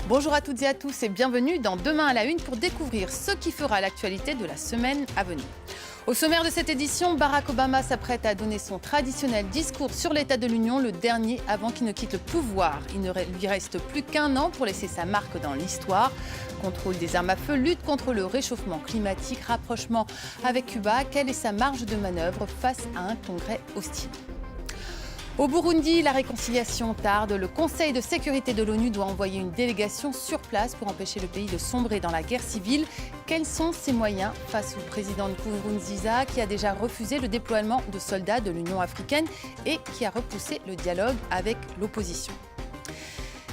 Bonjour à toutes et à tous et bienvenue dans Demain à la Une pour découvrir ce qui fera l'actualité de la semaine à venir. Au sommaire de cette édition, Barack Obama s'apprête à donner son traditionnel discours sur l'état de l'Union, le dernier avant qu'il ne quitte le pouvoir. Il ne lui reste plus qu'un an pour laisser sa marque dans l'histoire. Contrôle des armes à feu, lutte contre le réchauffement climatique, rapprochement avec Cuba. Quelle est sa marge de manœuvre face à un congrès hostile ? Au Burundi, la réconciliation tarde. Le Conseil de sécurité de l'ONU doit envoyer une délégation sur place pour empêcher le pays de sombrer dans la guerre civile. Quels sont ses moyens face au président Nkurunziza qui a déjà refusé le déploiement de soldats de l'Union africaine et qui a repoussé le dialogue avec l'opposition ?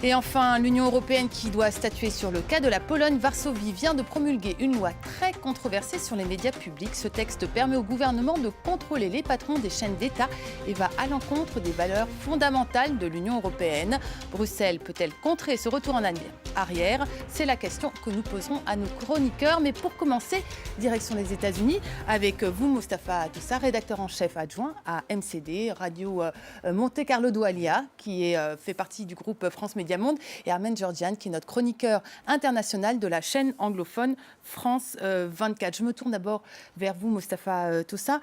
Et enfin, l'Union européenne qui doit statuer sur le cas de la Pologne. Varsovie vient de promulguer une loi très controversée sur les médias publics. Ce texte permet au gouvernement de contrôler les patrons des chaînes d'État et va à l'encontre des valeurs fondamentales de l'Union européenne. Bruxelles peut-elle contrer ce retour en arrière ? C'est la question que nous poserons à nos chroniqueurs. Mais pour commencer, direction les États-Unis avec vous, Mustapha Toussa, rédacteur en chef adjoint à MCD, Radio Monte Carlo Doualiya, qui fait partie du groupe France Média Monde, et Armen Georgian, qui est notre chroniqueur international de la chaîne anglophone France 24. Je me tourne d'abord vers vous, Mustapha Toussa.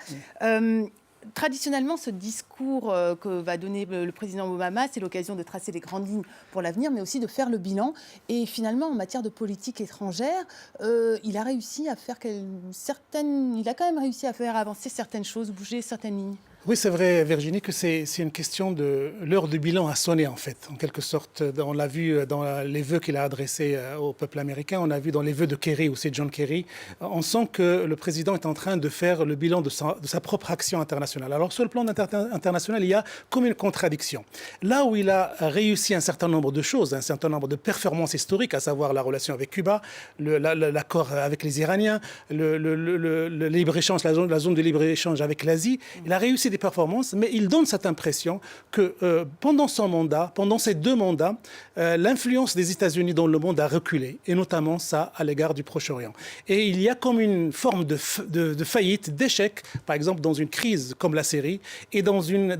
Traditionnellement, ce discours que va donner le président Obama, c'est l'occasion de tracer les grandes lignes pour l'avenir, mais aussi de faire le bilan. Et finalement, en matière de politique étrangère, il a réussi à faire il a quand même réussi à faire avancer certaines choses, bouger certaines lignes. Oui, c'est vrai, Virginie, que c'est une question de l'heure du bilan a sonné, en fait, en quelque sorte. On l'a vu dans les vœux qu'il a adressés au peuple américain, on l'a vu dans les vœux de Kerry, aussi John Kerry. On sent que le président est en train de faire le bilan de sa propre action internationale. Alors, sur le plan international, il y a comme une contradiction. Là où il a réussi un certain nombre de choses, un certain nombre de performances historiques, à savoir la relation avec Cuba, l'accord avec les Iraniens, le libre-échange, la zone de libre-échange avec l'Asie, il a réussi des performances, mais il donne cette impression que pendant son mandat, pendant ces deux mandats, l'influence des États-Unis dans le monde a reculé, et notamment ça à l'égard du Proche-Orient. Et il y a comme une forme de faillite, d'échec, par exemple dans une crise comme la Syrie, et dans une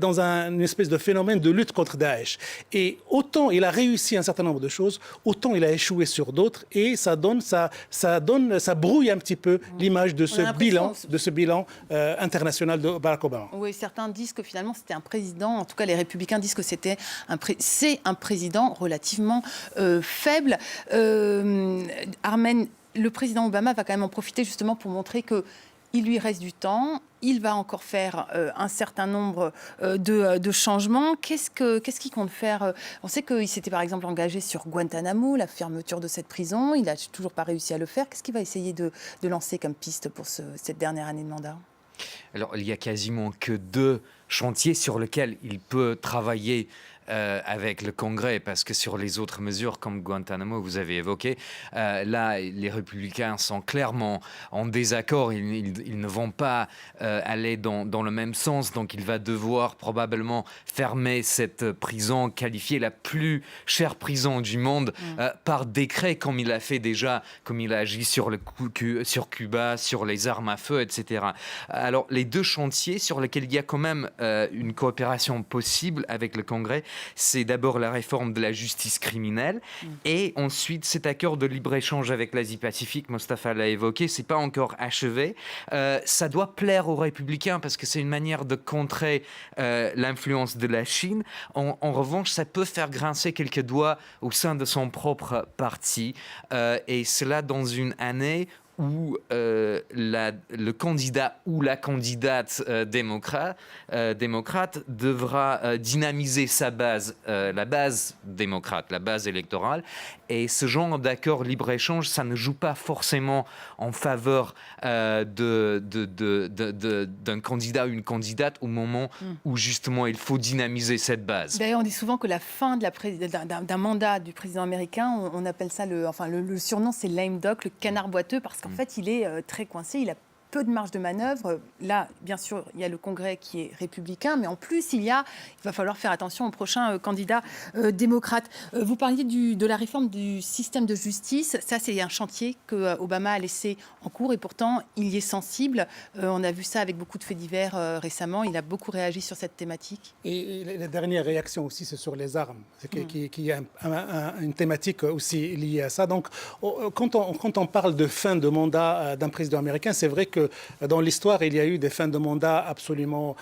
espèce de phénomène de lutte contre Daesh. Et autant il a réussi un certain nombre de choses, autant il a échoué sur d'autres, et ça brouille un petit peu l'image de ce bilan international de Barack Obama. Oui, certains disent que finalement c'était un président, en tout cas les républicains disent que c'est un président relativement faible. Armen, le président Obama va quand même en profiter justement pour montrer qu'il lui reste du temps. Il va encore faire un certain nombre de changements. Qu'est-ce qu'il compte faire ? On sait qu'il s'était par exemple engagé sur Guantanamo, la fermeture de cette prison. Il n'a toujours pas réussi à le faire. Qu'est-ce qu'il va essayer de lancer comme piste pour cette dernière année de mandat ? Alors, il n'y a quasiment que deux chantiers sur lesquels il peut travailler avec le Congrès, parce que sur les autres mesures comme Guantanamo, vous avez évoqué, là, les républicains sont clairement en désaccord. Ils ne vont pas aller dans le même sens, donc il va devoir probablement fermer cette prison qualifiée la plus chère prison du monde par décret, comme il a fait déjà, comme il a agi sur Cuba, sur les armes à feu, etc. Alors, les deux chantiers sur lesquels il y a quand même une coopération possible avec le Congrès, c'est d'abord la réforme de la justice criminelle et ensuite cet accord de libre-échange avec l'Asie-Pacifique. Mustapha l'a évoqué, c'est pas encore achevé. Ça doit plaire aux républicains parce que c'est une manière de contrer l'influence de la Chine. En revanche, ça peut faire grincer quelques doigts au sein de son propre parti et cela dans une année où le candidat ou la candidate démocrate devra dynamiser sa base, la base démocrate, la base électorale. Et ce genre d'accord libre-échange, ça ne joue pas forcément en faveur d'un candidat ou une candidate au moment où justement il faut dynamiser cette base. D'ailleurs, on dit souvent que la fin d'un mandat du président américain, on appelle ça le surnom, c'est lame duck, le canard boiteux, parce qu'en fait, il est très coincé. Il a peu de marge de manœuvre. Là, bien sûr, il y a le Congrès qui est républicain, mais en plus, il va falloir faire attention aux prochains candidats démocrates. Vous parliez de la réforme du système de justice. Ça, c'est un chantier que Obama a laissé en cours et pourtant, il y est sensible. On a vu ça avec beaucoup de faits divers récemment. Il a beaucoup réagi sur cette thématique. Et la dernière réaction aussi, c'est sur les armes, qui est une thématique aussi liée à ça. Donc, quand on parle de fin de mandat d'un président américain, c'est vrai que dans l'histoire, il y a eu des fins de mandat absolument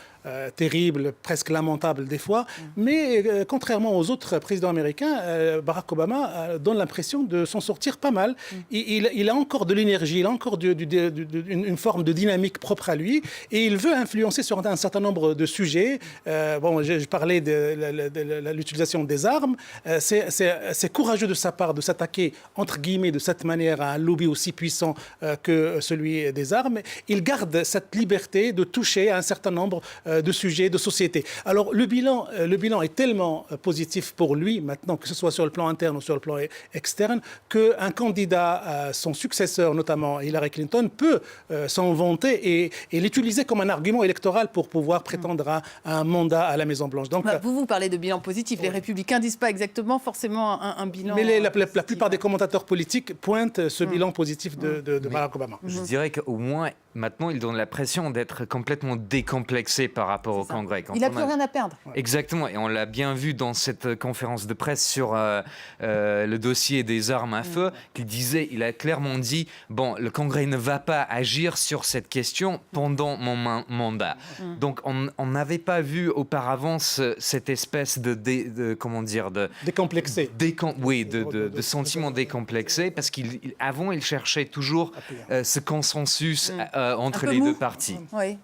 terribles, presque lamentables des fois. Mais contrairement aux autres présidents américains, Barack Obama donne l'impression de s'en sortir pas mal. Il a encore de l'énergie, il a encore une forme de dynamique propre à lui et il veut influencer sur un certain nombre de sujets. Je parlais de l'utilisation des armes. C'est courageux de sa part de s'attaquer, entre guillemets, de cette manière à un lobby aussi puissant que celui des armes. Il garde cette liberté de toucher à un certain nombre de sujets de société. Alors, le bilan est tellement positif pour lui, maintenant, que ce soit sur le plan interne ou sur le plan externe, qu'un candidat, son successeur, notamment Hillary Clinton, peut s'en vanter et l'utiliser comme un argument électoral pour pouvoir prétendre à un mandat à la Maison-Blanche. Donc, vous parlez de bilan positif. Les républicains ne disent pas exactement forcément un bilan... Mais la plupart des commentateurs politiques pointent ce bilan positif de Barack Obama. Je dirais qu'au moins, maintenant, il donne l'impression d'être complètement décomplexé par rapport au Congrès. Il n'a plus rien à perdre. Exactement. Et on l'a bien vu dans cette conférence de presse sur le dossier des armes à feu, il a clairement dit, bon, le Congrès ne va pas agir sur cette question pendant mon mandat. Donc, on n'avait pas vu auparavant cette espèce de décomplexé. De sentiment décomplexé, parce qu'avant, il cherchait toujours ce consensus entre les deux partis. Oui.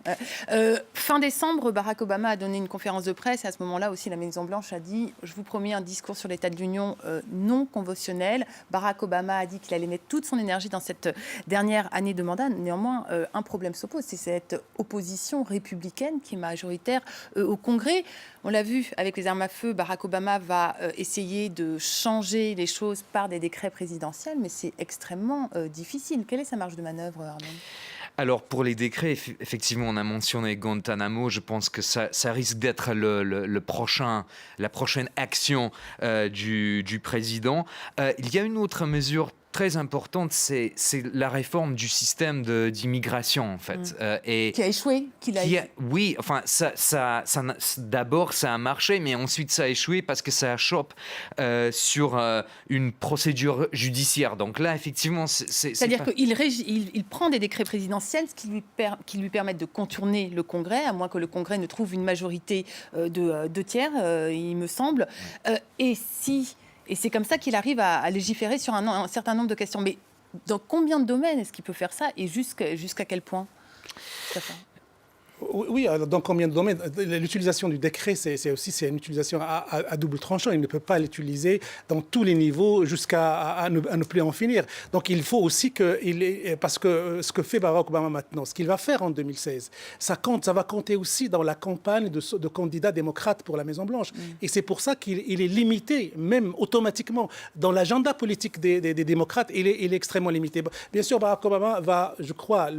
Fin décembre, Barack Obama a donné une conférence de presse. Et à ce moment-là aussi, la Maison-Blanche a dit « Je vous promets un discours sur l'état de l'Union non conventionnel ». Barack Obama a dit qu'il allait mettre toute son énergie dans cette dernière année de mandat. Néanmoins, un problème s'oppose, c'est cette opposition républicaine qui est majoritaire au Congrès. On l'a vu avec les armes à feu, Barack Obama va essayer de changer les choses par des décrets présidentiels, mais c'est extrêmement difficile. Quelle est sa marge de manœuvre, Armand ? Alors, pour les décrets, effectivement, on a mentionné Guantanamo. Je pense que ça risque d'être la prochaine action du président. Il y a une autre mesure très importante, c'est la réforme du système d'immigration, en fait. Qui a échoué. Oui, enfin, d'abord, ça a marché, mais ensuite, ça a échoué parce que ça chope sur une procédure judiciaire. Donc là, effectivement, c'est-à-dire qu'il prend des décrets présidentiels qui lui permettent de contourner le Congrès, à moins que le Congrès ne trouve une majorité de 2/3, il me semble. Et c'est comme ça qu'il arrive à légiférer sur un certain nombre de questions. Mais dans combien de domaines est-ce qu'il peut faire ça et jusqu'à quel point ? Oui, dans combien de domaines ? L'utilisation du décret, c'est une utilisation à double tranchant. Il ne peut pas l'utiliser dans tous les niveaux jusqu'à ne plus en finir. Donc il faut aussi parce que ce que fait Barack Obama maintenant, ce qu'il va faire en 2016, ça va compter aussi dans la campagne de candidats démocrates pour la Maison-Blanche. Et c'est pour ça qu'il est limité, même automatiquement, dans l'agenda politique des démocrates, il est extrêmement limité. Bien sûr, Barack Obama va, je crois,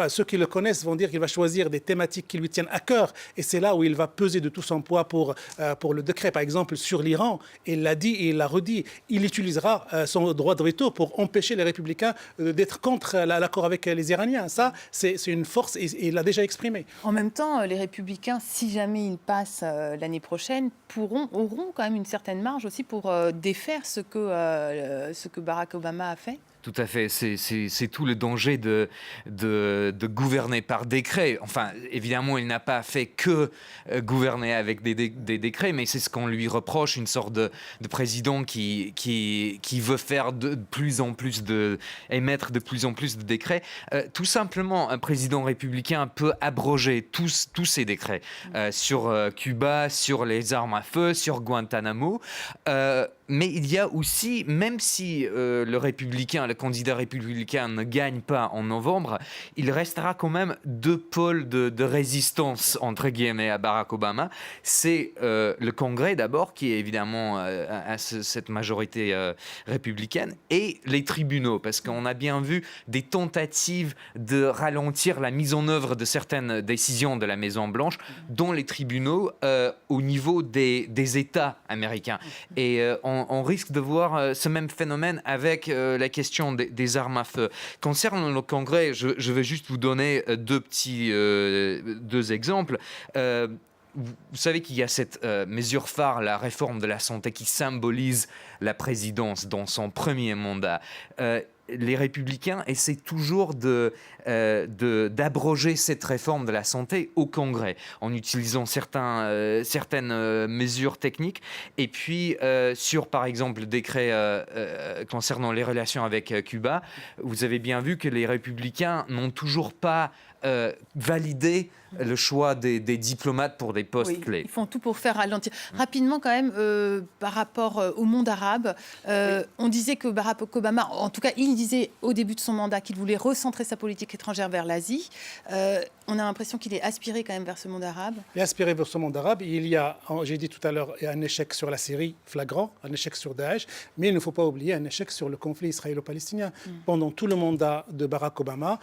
ceux qui le connaissent vont dire qu'il va choisir des thématiques qui lui tiennent à cœur. Et c'est là où il va peser de tout son poids pour le décret. Par exemple, sur l'Iran, il l'a dit et il l'a redit, il utilisera son droit de veto pour empêcher les républicains d'être contre l'accord avec les Iraniens. Ça, c'est une force et il l'a déjà exprimé. En même temps, les républicains, si jamais ils passent l'année prochaine, auront quand même une certaine marge aussi pour défaire ce que Barack Obama a fait. Tout à fait, c'est tout le danger de gouverner par décret. Enfin, évidemment, il n'a pas fait que gouverner avec des décrets, mais c'est ce qu'on lui reproche, une sorte de président qui veut faire émettre de plus en plus de décrets. Tout simplement, un président républicain peut abroger tous ces décrets sur Cuba, sur les armes à feu, sur Guantanamo. Mais il y a aussi, même si le candidat républicain ne gagne pas en novembre, il restera quand même deux pôles de résistance, entre guillemets, à Barack Obama. C'est le Congrès d'abord, qui est évidemment à cette majorité républicaine, et les tribunaux, parce qu'on a bien vu des tentatives de ralentir la mise en œuvre de certaines décisions de la Maison-Blanche, dont les tribunaux au niveau des États américains. Et on risque de voir ce même phénomène avec la question des armes à feu. Concernant le Congrès, je vais juste vous donner deux exemples. Vous savez qu'il y a cette mesure phare, la réforme de la santé, qui symbolise la présidence dans son premier mandat. Les républicains essaient toujours d'abroger cette réforme de la santé au Congrès en utilisant certaines mesures techniques. Et puis, par exemple, le décret concernant les relations avec Cuba, vous avez bien vu que les républicains n'ont toujours pas validé le choix des diplomates pour des postes clés. Ils font tout pour faire ralentir. Rapidement, quand même, par rapport au monde arabe, on disait que Barack Obama, en tout cas, il disait au début de son mandat qu'il voulait recentrer sa politique étrangère vers l'Asie. On a l'impression qu'il est aspiré quand même vers ce monde arabe. Il est aspiré vers ce monde arabe. Il y a, j'ai dit tout à l'heure, un échec sur la Syrie flagrant, un échec sur Daesh, mais il ne faut pas oublier un échec sur le conflit israélo-palestinien. Pendant tout le mandat de Barack Obama,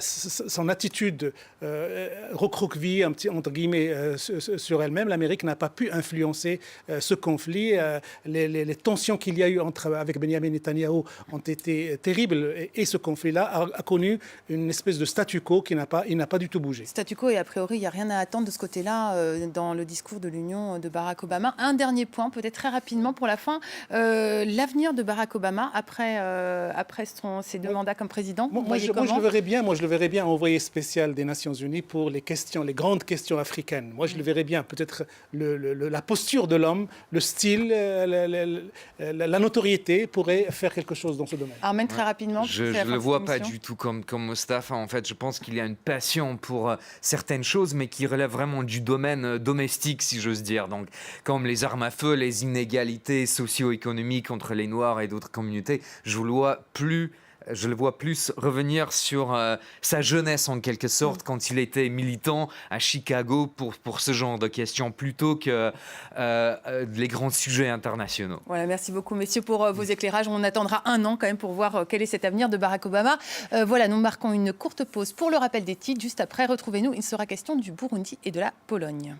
son attitude recroquevillée, entre guillemets, sur elle-même, l'Amérique n'a pas pu influencer ce conflit. Les tensions qu'il y a eu avec Benjamin Netanyahou ont été terribles, et ce conflit-là a connu une espèce de statu quo qui n'a pas du tout bougé. Statu quo, et a priori, il n'y a rien à attendre de ce côté-là dans le discours de l'Union de Barack Obama. Un dernier point, peut-être très rapidement pour la fin, l'avenir de Barack Obama après ses deux mandats comme président. Moi, je le verrais bien envoyé spécial des Nations Unies pour les grandes questions africaines. Moi, je le verrais bien. Peut-être la posture de l'homme, le style, la notoriété pourrait faire quelque chose dans ce domaine. Armen, très rapidement. Je ne le vois pas du tout comme Mostafa. En fait, je pense qu'il y a une passion pour certaines choses, mais qui relèvent vraiment du domaine domestique, si j'ose dire. Donc, comme les armes à feu, les inégalités socio-économiques entre les Noirs et d'autres communautés, je le vois plus revenir sur sa jeunesse, en quelque sorte, quand il était militant à Chicago pour ce genre de questions, plutôt que les grands sujets internationaux. Voilà, merci beaucoup, messieurs, pour vos éclairages. On attendra un an quand même pour voir quel est cet avenir de Barack Obama. Voilà, nous marquons une courte pause pour le rappel des titres. Juste après, retrouvez-nous. Il sera question du Burundi et de la Pologne.